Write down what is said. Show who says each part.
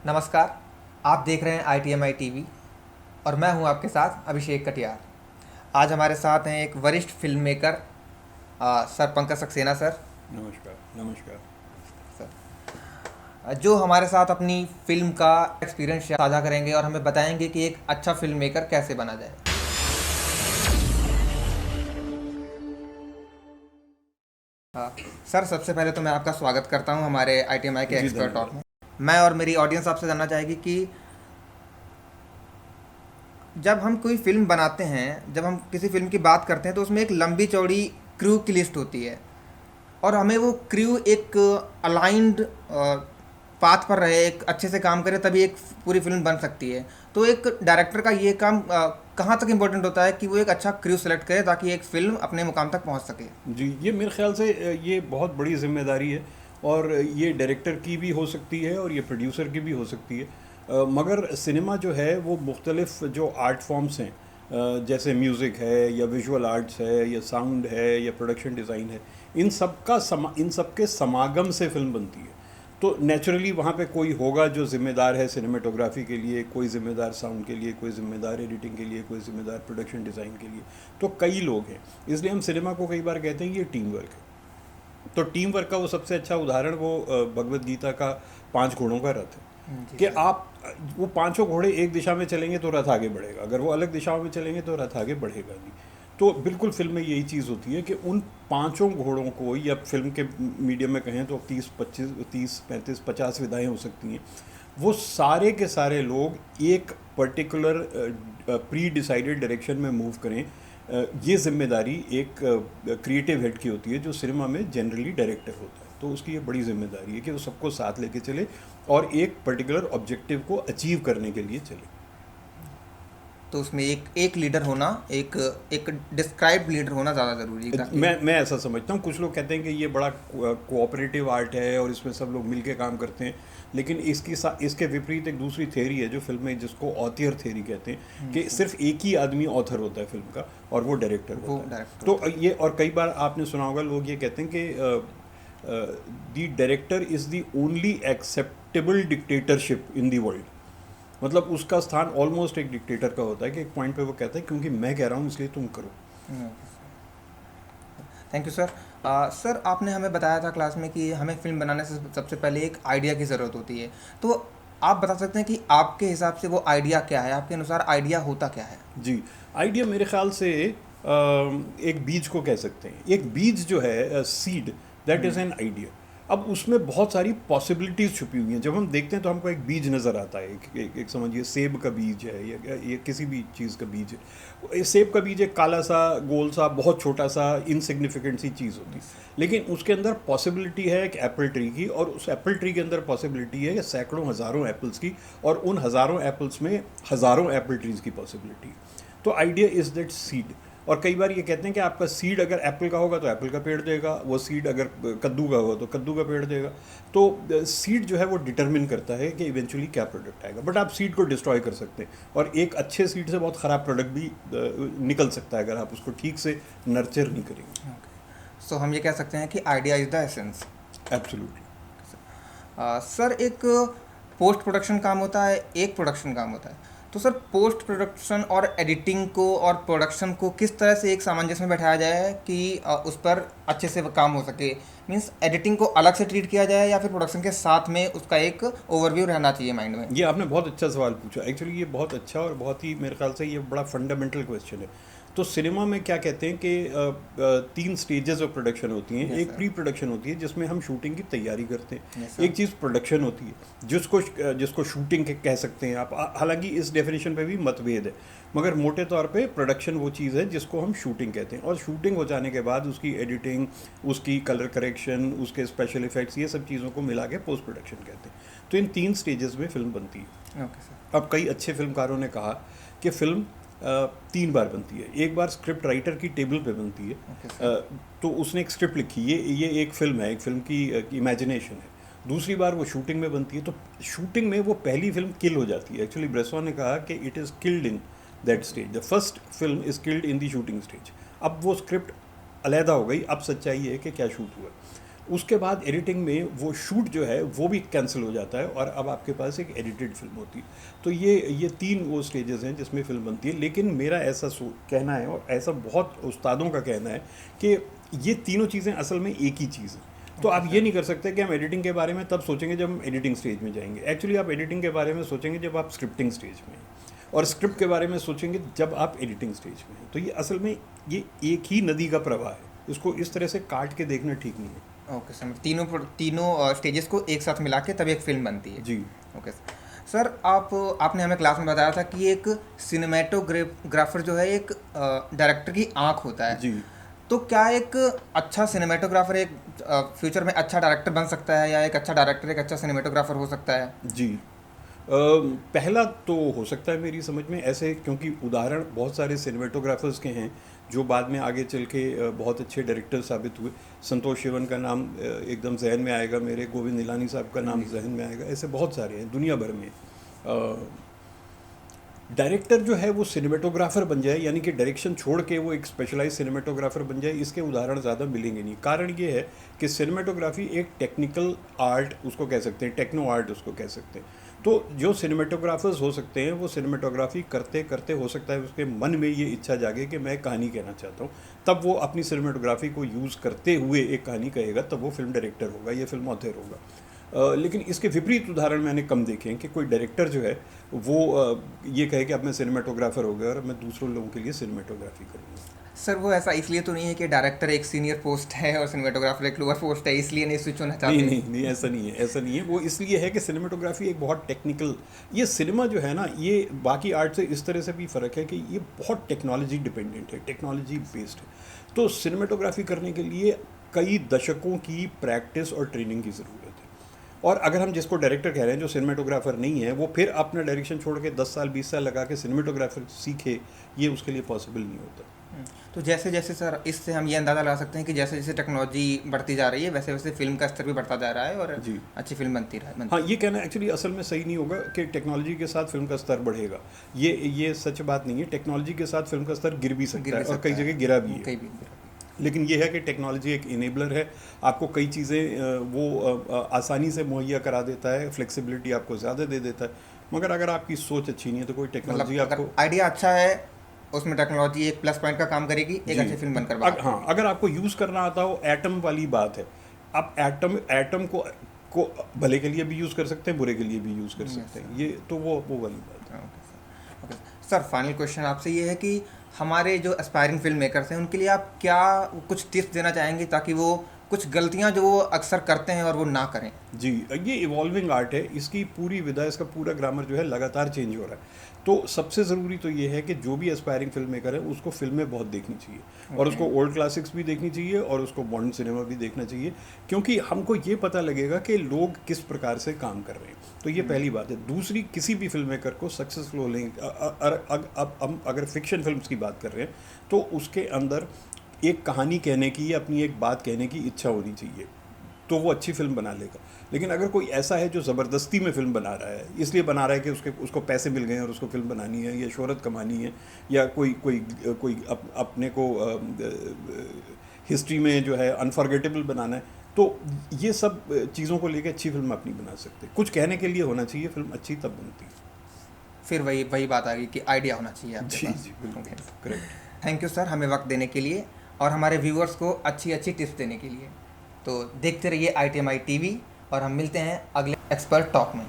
Speaker 1: नमस्कार। आप देख रहे हैं ITMI टीवी और मैं हूं आपके साथ अभिषेक कटियार। आज हमारे साथ हैं एक वरिष्ठ film maker sir Pankaj Saxena sir.
Speaker 2: नमस्कार। नमस्कार।
Speaker 1: जो हमारे साथ अपनी फिल्म का एक्सपीरियंस साझा करेंगे और हमें बताएंगे कि एक अच्छा फिल्म मेकर कैसे बना जाए। हाँ, सर सबसे पहले तो मैं आपका स्वागत करता हूं हमारे ITMI के
Speaker 2: जी,
Speaker 1: एक्सपर्ट टॉक
Speaker 2: धन्यवाद।
Speaker 1: में। मैं और मेरी ऑडियंस आपसे जानना चाहेगी कि जब हम कोई फ़िल्म बनाते हैं, जब हम किसी फ़िल्म की बात करते हैं तो उसमें एक लंबी चौड़ी क्रू की लिस्ट होती है और हमें वो क्रू एक अलाइंड पाथ पर रहे, एक अच्छे से काम करे, तभी एक पूरी फ़िल्म बन सकती है। तो एक डायरेक्टर का ये काम कहाँ तक इम्पोर्टेंट होता है कि वो एक अच्छा क्रू सेलेक्ट करे ताकि एक फ़िल्म अपने मुकाम तक पहुँच सके।
Speaker 2: जी, ये मेरे ख़्याल से ये बहुत बड़ी ज़िम्मेदारी है और ये डायरेक्टर की भी हो सकती है और ये प्रोड्यूसर की भी हो सकती है। मगर सिनेमा जो है वो मुख्तलिफ़ जो आर्ट फॉर्म्स हैं, जैसे म्यूज़िक है या विजुअल आर्ट्स है या साउंड है या प्रोडक्शन डिज़ाइन है, इन सब के समागम से फ़िल्म बनती है। तो नेचुरली वहाँ पे कोई होगा जो ज़िम्मेदार है सिनेमेटोग्राफी के लिए, कोई ज़िम्मेदार साउंड के लिए, कोई ज़िम्मेदार एडिटिंग के लिए, कोई ज़िम्मेदार प्रोडक्शन डिज़ाइन के लिए। तो कई लोग हैं, इसलिए हम सिनेमा को कई बार कहते हैं कि ये टीम वर्क है। तो टीम वर्क का वो सबसे अच्छा उदाहरण वो भगवद गीता का 5 घोड़ों का रथ है
Speaker 1: जी
Speaker 2: कि
Speaker 1: सर।
Speaker 2: आप वो पांचों घोड़े एक दिशा में चलेंगे तो रथ आगे बढ़ेगा, अगर वो अलग दिशाओं में चलेंगे तो रथ आगे बढ़ेगा नहीं। तो बिल्कुल फिल्म में यही चीज़ होती है कि उन पांचों घोड़ों को, या फिल्म के मीडियम में कहें तो 30, 25, 30, 35, 50 विधाएं हो सकती हैं, वो सारे के सारे लोग एक पर्टिकुलर प्री डिसाइडेड डायरेक्शन में मूव करें। ये जिम्मेदारी एक क्रिएटिव हेड की होती है जो सिनेमा में जनरली डायरेक्टर होता है। तो उसकी ये बड़ी जिम्मेदारी है कि वो सबको साथ लेके चले और एक पर्टिकुलर ऑब्जेक्टिव को अचीव करने के लिए चले।
Speaker 1: तो उसमें एक एक लीडर होना, एक एक डिस्क्राइब्ड लीडर होना ज़्यादा ज़रूरी है ताकि।
Speaker 2: मैं ऐसा समझता हूँ। कुछ लोग कहते हैं कि ये बड़ा कोऑपरेटिव आर्ट है और इसमें सब लोग मिलके काम करते हैं, लेकिन इसके विपरीत एक दूसरी थ्योरी है जो फिल्म में, जिसको ऑथियर थ्योरी कहते हैं, कि सिर्फ एक ही आदमी ऑथर होता है फिल्म का और वो डायरेक्टर
Speaker 1: वो
Speaker 2: होता है।
Speaker 1: डायरेक्टर होता
Speaker 2: तो ये, और कई बार आपने सुना होगा लोग ये कहते हैं कि the director is the only acceptable dictatorship in the world. मतलब उसका स्थान ऑलमोस्ट एक डिक्टेटर का होता है कि एक पॉइंट पे वो कहता है क्योंकि मैं कह रहा हूँ इसलिए तुम करो।
Speaker 1: है। Thank you sir. सर आपने हमें बताया था क्लास में कि हमें फ़िल्म बनाने से सबसे पहले एक आइडिया की ज़रूरत होती है। तो आप बता सकते हैं कि आपके हिसाब से वो आइडिया क्या है? आपके अनुसार आइडिया होता क्या है?
Speaker 2: जी, आइडिया मेरे ख्याल से एक बीज को कह सकते हैं। एक बीज जो है, seed, that is an idea. अब उसमें बहुत सारी पॉसिबिलिटीज़ छुपी हुई हैं। जब हम देखते हैं तो हमको एक बीज नज़र आता है, एक समझिए सेब का बीज है या किसी भी चीज़ का बीज है। सेब का बीज एक काला सा, गोल सा, बहुत छोटा सा, इनसिग्निफिकेंट सी चीज़ होती है, लेकिन उसके अंदर पॉसिबिलिटी है एक एप्पल ट्री की, और उस एप्पल ट्री के अंदर पॉसिबिलिटी है सैकड़ों हज़ारों एप्पल्स की, और उन हज़ारों एप्पल्स में हज़ारों एप्पल ट्रीज़ की पॉसिबिलिटी। तो आइडिया इज़ दैट सीड। और कई बार ये कहते हैं कि आपका सीड अगर एप्पल का होगा तो एप्पल का पेड़ देगा, वो सीड अगर कद्दू का होगा तो कद्दू का पेड़ देगा। तो सीड जो है वो डिटरमिन करता है कि इवेंचुअली क्या प्रोडक्ट आएगा। बट आप सीड को डिस्ट्रॉय कर सकते हैं, और एक अच्छे सीड से बहुत ख़राब प्रोडक्ट भी निकल सकता है अगर आप उसको ठीक से नर्चर नहीं करेंगे।
Speaker 1: सो हम ये कह सकते हैं कि idea is the essence.
Speaker 2: Absolutely.
Speaker 1: Sir एक पोस्ट प्रोडक्शन काम होता है, एक प्रोडक्शन काम होता है। तो सर पोस्ट प्रोडक्शन और एडिटिंग को और प्रोडक्शन को किस तरह से एक सामंजस्य में बैठाया जाए कि उस पर अच्छे से काम हो सके? मीन्स एडिटिंग को अलग से ट्रीट किया जाए या फिर प्रोडक्शन के साथ में उसका एक ओवरव्यू रहना चाहिए माइंड में?
Speaker 2: ये आपने बहुत अच्छा सवाल पूछा। एक्चुअली ये बहुत अच्छा और बहुत ही, मेरे ख्याल से ये बड़ा फंडामेंटल क्वेश्चन है। तो सिनेमा में क्या कहते हैं कि 3 स्टेजेस ऑफ प्रोडक्शन होती हैं।
Speaker 1: Yes,
Speaker 2: एक
Speaker 1: sir.
Speaker 2: प्री प्रोडक्शन होती है जिसमें हम शूटिंग की तैयारी करते हैं।
Speaker 1: Yes, sir.
Speaker 2: एक चीज़ प्रोडक्शन होती है जिसको शूटिंग कह सकते हैं आप। हालांकि इस डेफिनेशन पे भी मतभेद है, मगर मोटे तौर पे प्रोडक्शन वो चीज़ है जिसको हम शूटिंग कहते हैं। और शूटिंग हो जाने के बाद उसकी एडिटिंग, उसकी कलर करेक्शन, उसके स्पेशल इफेक्ट्स, ये सब चीज़ों को मिला के पोस्ट प्रोडक्शन कहते हैं। तो इन 3 स्टेजेस में फिल्म बनती है।
Speaker 1: Okay sir.
Speaker 2: अब कई अच्छे फिल्मकारों ने कहा कि फिल्म 3 बार बनती है। एक बार स्क्रिप्ट राइटर की टेबल पे बनती है।
Speaker 1: Okay sir.
Speaker 2: तो उसने एक स्क्रिप्ट लिखी, ये एक फिल्म है, एक फिल्म की इमेजिनेशन है। दूसरी बार वो शूटिंग में बनती है। तो शूटिंग में वो पहली फिल्म किल हो जाती है। एक्चुअली ब्रेसो ने कहा कि it is killed in that stage, the first film is killed in the shooting stage. अब वो स्क्रिप्ट अलहदा हो गई, अब सच्चाई है कि क्या शूट हुआ। उसके बाद एडिटिंग में वो शूट जो है वो भी कैंसिल हो जाता है और अब आपके पास एक एडिटेड फिल्म होती है। तो ये तीन वो स्टेजेस हैं जिसमें फिल्म बनती है। लेकिन मेरा ऐसा कहना है, और ऐसा बहुत उस्तादों का कहना है, कि ये तीनों चीज़ें असल में एक ही चीज़ है। तो आप ये नहीं कर सकते कि हम एडिटिंग के बारे में तब सोचेंगे जब हम एडिटिंग स्टेज में जाएंगे। एक्चुअली आप एडिटिंग के बारे में सोचेंगे जब आप स्क्रिप्टिंग स्टेज में हैं, और स्क्रिप्ट के बारे में सोचेंगे जब आप एडिटिंग स्टेज में हैं। तो ये असल में ये एक ही नदी का प्रवाह है, इसको इस तरह से काट के देखना ठीक नहीं है।
Speaker 1: ओके सर, तीनों स्टेजेस को एक साथ मिला के तब एक फिल्म बनती है।
Speaker 2: जी।
Speaker 1: ओके सर, आपने हमें क्लास में बताया था कि एक सिनेमेटोग्राफर जो है एक डायरेक्टर की आंख होता है।
Speaker 2: जी।
Speaker 1: तो क्या एक अच्छा सिनेमेटोग्राफर एक फ्यूचर में अच्छा डायरेक्टर बन सकता है, या एक अच्छा डायरेक्टर एक अच्छा सिनेमेटोग्राफर हो सकता है?
Speaker 2: जी। पहला तो हो सकता है मेरी समझ में ऐसे, क्योंकि उदाहरण बहुत सारे सिनेमेटोग्राफर्स के हैं जो बाद में आगे चल के बहुत अच्छे डायरेक्टर साबित हुए। संतोष शिवन का नाम एकदम जहन में आएगा मेरे, गोविंद निलानी साहब का नाम जहन में आएगा, ऐसे बहुत सारे हैं दुनिया भर में। डायरेक्टर जो है वो सिनेमेटोग्राफर बन जाए, यानी कि डायरेक्शन छोड़ के वो एक स्पेशलाइज सिनेमेटोग्राफर बन जाए, इसके उदाहरण ज़्यादा मिलेंगे नहीं। कारण ये है कि सिनेमेटोग्राफी एक टेक्निकल आर्ट उसको कह सकते हैं, टेक्नो आर्ट उसको कह सकते हैं। तो जो सिनेमेटोग्राफर्स हो सकते हैं वो सिनेमेटोग्राफी करते करते हो सकता है उसके मन में ये इच्छा जागे कि मैं कहानी कहना चाहता हूँ, तब वो अपनी सिनेमेटोग्राफी को यूज़ करते हुए एक कहानी कहेगा, तब वो फिल्म डायरेक्टर होगा या फिल्म ऑथर होगा। लेकिन इसके विपरीत उदाहरण मैंने कम देखे हैं कि कोई डायरेक्टर जो है वो ये कहे कि अब मैं सिनेमेटोग्राफर हो गया और अब मैं दूसरों लोगों के लिए सिनेमेटोग्राफी करूँगा।
Speaker 1: सर वो ऐसा इसलिए तो नहीं है कि डायरेक्टर एक सीनियर पोस्ट है और सिनेमेटोग्राफर एक लोअर पोस्ट है, इसलिए नहीं स्विच होना चाहते?
Speaker 2: नहीं, ऐसा नहीं है, ऐसा नहीं है। वो इसलिए है कि सिनेमेटोग्राफी एक बहुत टेक्निकल, ये सिनेमा जो है ना, ये बाकी आर्ट से इस तरह से भी फ़र्क है कि ये बहुत टेक्नोलॉजी डिपेंडेंट है, टेक्नोलॉजी बेस्ड है। तो सिनेमेटोग्राफी करने के लिए कई दशकों की प्रैक्टिस और ट्रेनिंग की ज़रूरत है। और अगर हम जिसको डायरेक्टर कह रहे हैं जो सिनेमेटोग्राफर नहीं है, वो फिर अपना डायरेक्शन छोड़ के 10 साल 20 साल लगा के सिनेमेटोग्राफर सीखे, ये उसके लिए पॉसिबल नहीं होता।
Speaker 1: तो जैसे जैसे सर, इससे हम ये अंदाज़ा लगा सकते हैं कि जैसे जैसे टेक्नोलॉजी बढ़ती जा रही है वैसे वैसे फिल्म का स्तर भी बढ़ता जा रहा है और
Speaker 2: जी।
Speaker 1: अच्छी फिल्म बनती रहा।
Speaker 2: हाँ, ये कहना एक्चुअली असल में सही नहीं होगा कि टेक्नोलॉजी के साथ फिल्म का स्तर बढ़ेगा। ये सच बात नहीं है। टेक्नोलॉजी के साथ फिल्म का स्तर गिर भी सकता है और कई जगह गिरा भी है। लेकिन ये है कि टेक्नोलॉजी एक इनेबलर है, आपको कई चीज़ें वो आसानी से मुहैया करा देता है, फ्लेक्सिबिलिटी आपको ज़्यादा दे देता है। मगर अगर आपकी सोच अच्छी नहीं है तो कोई टेक्नोलॉजी आपको,
Speaker 1: आइडिया अच्छा है उसमें टेक्नोलॉजी एक प्लस पॉइंट का काम करेगी, एक अच्छी फिल्म बनकर
Speaker 2: हाँ, अगर आपको यूज़ करना आता हो, एटम वाली बात है, आप एटम को भले के लिए भी यूज़ कर सकते हैं, बुरे के लिए भी यूज़ कर सकते हैं। ये तो वो वाली बात है।
Speaker 1: ओके सर, फाइनल क्वेश्चन आपसे ये है कि हमारे जो एस्पायरिंग फिल्म मेकर्स हैं उनके लिए आप क्या कुछ टिप्स देना चाहेंगे ताकि वो कुछ गलतियां जो वो अक्सर करते हैं और वो ना करें?
Speaker 2: जी, ये इवॉल्विंग आर्ट है, इसकी पूरी विधा, इसका पूरा ग्रामर जो है लगातार चेंज हो रहा है। तो सबसे ज़रूरी तो ये है कि जो भी एस्पायरिंग फिल्म मेकर है उसको फिल्में बहुत देखनी चाहिए और उसको ओल्ड क्लासिक्स भी देखनी चाहिए और उसको मॉडर्न सिनेमा भी देखना चाहिए, क्योंकि हमको ये पता लगेगा कि लोग किस प्रकार से काम कर रहे हैं। तो ये पहली बात है। दूसरी, किसी भी फिल्म मेकर को सक्सेसफुल होने, अब हम अगर फिक्शन फिल्म्स की बात कर रहे हैं तो उसके अंदर एक कहानी कहने की या अपनी एक बात कहने की इच्छा होनी चाहिए, तो वो अच्छी फिल्म बना लेगा। लेकिन अगर कोई ऐसा है जो ज़बरदस्ती में फिल्म बना रहा है, इसलिए बना रहा है कि उसको पैसे मिल गए और उसको फिल्म बनानी है या शोहरत कमानी है, या कोई अपने को हिस्ट्री में जो है अनफॉरगेटेबल बनाना है, तो ये सब चीज़ों को लेकर अच्छी फिल्म अपनी बना सकते। कुछ कहने के लिए होना चाहिए, फिल्म अच्छी तब बनती है।
Speaker 1: फिर वही बात आ गई कि आइडिया होना चाहिए आपके पास।
Speaker 2: जी, बिल्कुल करेक्ट।
Speaker 1: थैंक यू सर, हमें वक्त देने के लिए और हमारे व्यूअर्स को अच्छी अच्छी टिप्स देने के लिए। तो देखते रहिए ITMI TV और हम मिलते हैं अगले एक्सपर्ट टॉक में।